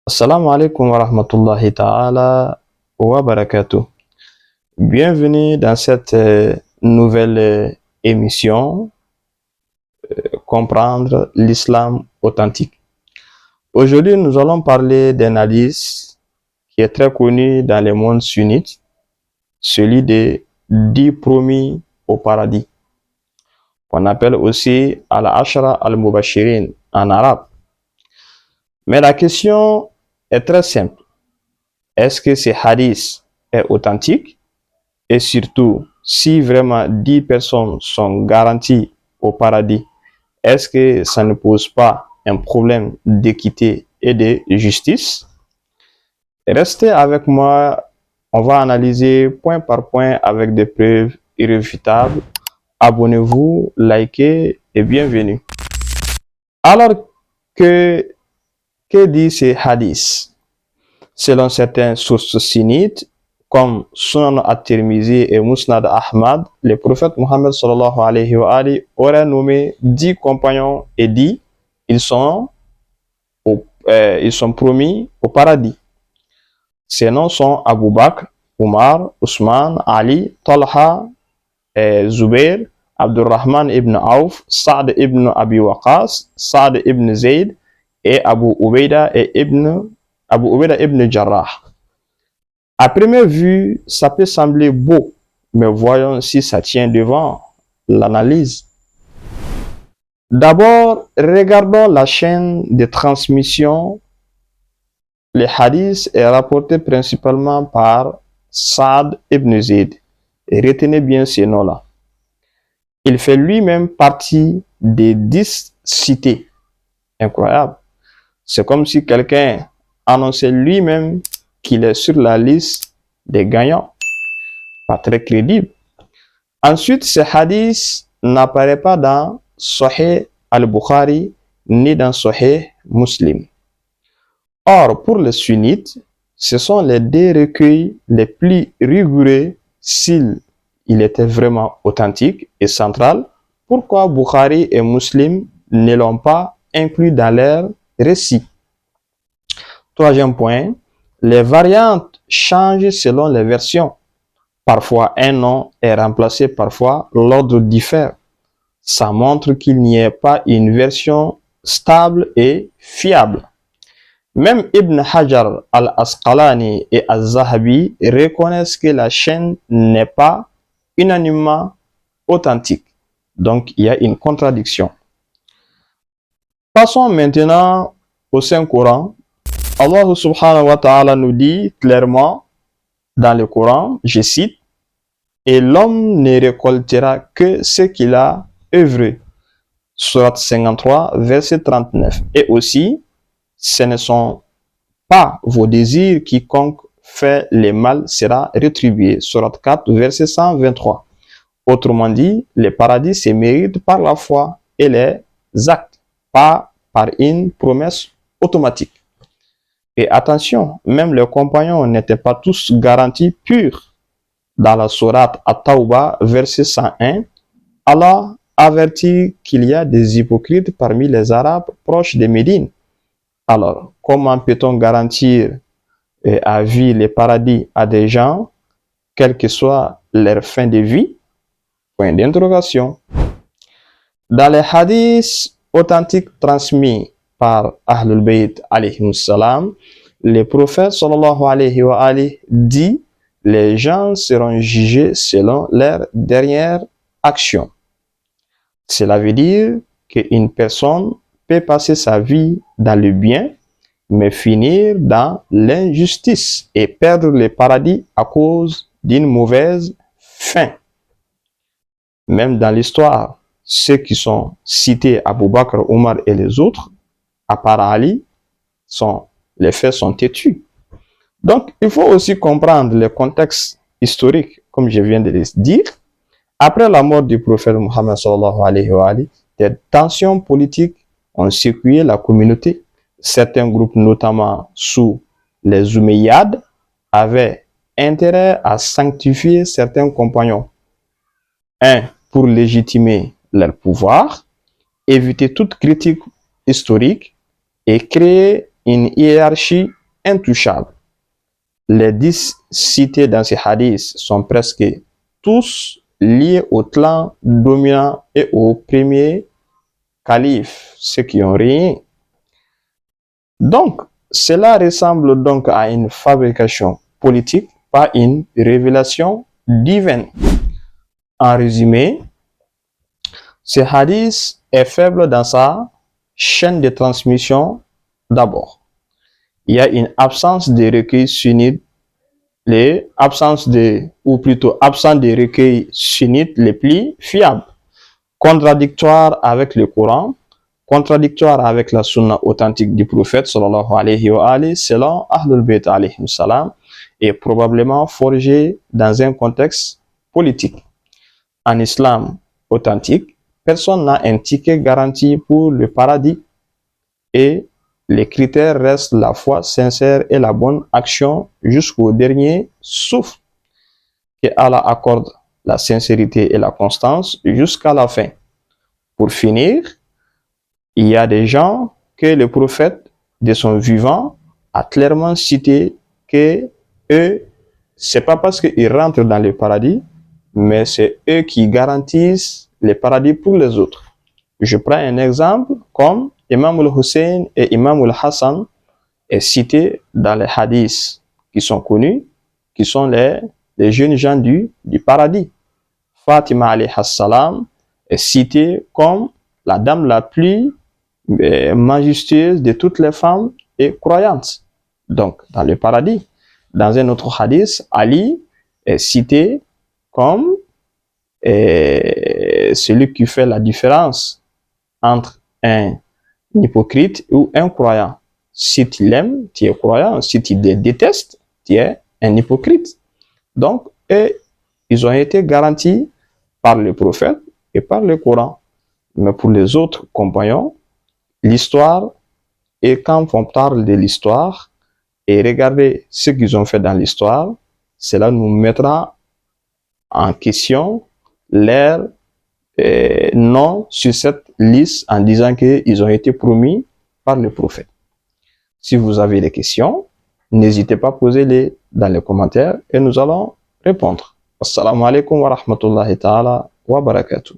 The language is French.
Assalamu alaikum wa rahmatullahi ta'ala wa barakatuh. Bienvenue dans cette nouvelle émission Comprendre l'islam authentique. Aujourd'hui, nous allons parler d'un hadith qui est très connu dans les mondes sunnites, celui des 10 promis au paradis, qu'on appelle aussi Al-Ashra al-Mubashirin en arabe. Mais la question est très simple. Est-ce que ce hadith est authentique? Et surtout, si vraiment 10 personnes sont garanties au paradis, est-ce que ça ne pose pas un problème d'équité et de justice? Restez avec moi, on va analyser point par point avec des preuves irréfutables. Abonnez-vous, likez et bienvenue. Alors que dit ce hadith? Selon certaines sources sunnites, comme Sunan at-Tirmizi et Musnad Ahmad, le prophète Mohammed sallallahu alayhi wa alihi aurait nommé 10 compagnons et dit ils sont promis au paradis. Ces noms sont Abu Bakr, Umar, Ousmane, Ali, Talha, Zubair, Abdurrahman ibn Auf, Sa'd ibn Abi Waqas, Sa'd ibn Zayd et Abu Ubaida ibn Jarrah. À première vue, ça peut sembler beau, mais voyons si ça tient devant l'analyse. D'abord, regardons la chaîne de transmission. Le hadith est rapporté principalement par Sa'd ibn Zayd. Et retenez bien ces noms-là. Il fait lui-même partie des 10 cités. Incroyable. C'est comme si quelqu'un annonçait lui-même qu'il est sur la liste des gagnants. Pas très crédible. Ensuite, ce hadith n'apparaît pas dans Sahih al-Bukhari ni dans Sahih Muslim. Or, pour les sunnites, ce sont les deux recueils les plus rigoureux s'il était vraiment authentique et central. Pourquoi Bukhari et Muslim ne l'ont pas inclus dans leur récit? Troisième point, les variantes changent selon les versions. Parfois, un nom est remplacé, parfois l'ordre diffère. Ça montre qu'il n'y a pas une version stable et fiable. Même Ibn Hajar al-Asqalani et al-Zahabi reconnaissent que la chaîne n'est pas unanimement authentique. Donc, il y a une contradiction. Passons maintenant au Saint-Coran. Allah subhanahu wa ta'ala nous dit clairement dans le Coran, je cite, « Et l'homme ne récoltera que ce qu'il a œuvré. » Sourate 53, verset 39. Et aussi, ce ne sont pas vos désirs, quiconque fait le mal sera rétribué. Sourate 4, verset 123. Autrement dit, le paradis se mérite par la foi et les actes, pas par une promesse automatique. Et attention, même les compagnons n'étaient pas tous garantis purs. Dans la sourate At-Tawbah, verset 101, Allah avertit qu'il y a des hypocrites parmi les Arabes proches de Médine. Alors, comment peut-on garantir à vie le paradis à des gens, quelle que soit leur fin de vie? Point d'interrogation. Dans les hadiths authentiques transmis par Ahlul Bayt alayhi salam, le prophète sallallahu alayhi wa alihi dit les gens seront jugés selon leur dernière action. Cela veut dire qu'une personne peut passer sa vie dans le bien, mais finir dans l'injustice et perdre le paradis à cause d'une mauvaise fin. Même dans l'histoire, ceux qui sont cités, Abu Bakr, Omar et les autres, à part Ali, les faits sont têtus. Donc, il faut aussi comprendre le contexte historique, comme je viens de le dire. Après la mort du prophète Mohammed sallallahu alayhi wa alihi, des tensions politiques ont secoué la communauté. Certains groupes, notamment sous les Umayyads, avaient intérêt à sanctifier certains compagnons. Un, pour légitimer leur pouvoir, éviter toute critique historique et créer une hiérarchie intouchables. Les 10 cités dans ces hadiths sont presque tous liés au clan dominant et au premier calife, ceux qui ont régné. Donc, cela ressemble donc à une fabrication politique, pas une révélation divine. En résumé, ce hadith est faible dans sa chaîne de transmission d'abord. Il y a une absence de recueils sunnites, absence de recueils sunnites les plus fiables, contradictoire avec le Coran, contradictoire avec la sunna authentique du prophète sallallahu alayhi wa alihi, selon Ahlul Bayt alayhim salam, et probablement forgé dans un contexte politique. En islam authentique, personne n'a un ticket garanti pour le paradis et les critères restent la foi sincère et la bonne action jusqu'au dernier souffle. Que Allah accorde la sincérité et la constance jusqu'à la fin. Pour finir, il y a des gens que le prophète de son vivant a clairement cité que eux, c'est pas parce qu'ils rentrent dans le paradis, mais c'est eux qui garantissent le paradis pour les autres. Je prends un exemple comme Imam al-Hussein et Imam al-Hassan est cité dans les hadiths qui sont connus, qui sont les jeunes gens du paradis. Fatima alayhi salam est citée comme la dame la plus majestueuse de toutes les femmes et croyantes. Donc, dans le paradis. Dans un autre hadith, Ali est cité comme celui qui fait la différence entre un hypocrite ou un croyant. Si tu l'aimes, tu es croyant. Si tu le détestes, tu es un hypocrite. Donc, ils ont été garantis par le prophète et par le Coran. Mais pour les autres compagnons, l'histoire, et quand on parle de l'histoire, et regarder ce qu'ils ont fait dans l'histoire, cela nous mettra en question leur nom sur cette liste en disant qu'ils ont été promis par le prophète. Si vous avez des questions, n'hésitez pas à poser-les dans les commentaires et nous allons répondre. Assalamu alaikum wa rahmatullahi ta'ala wa barakatuh.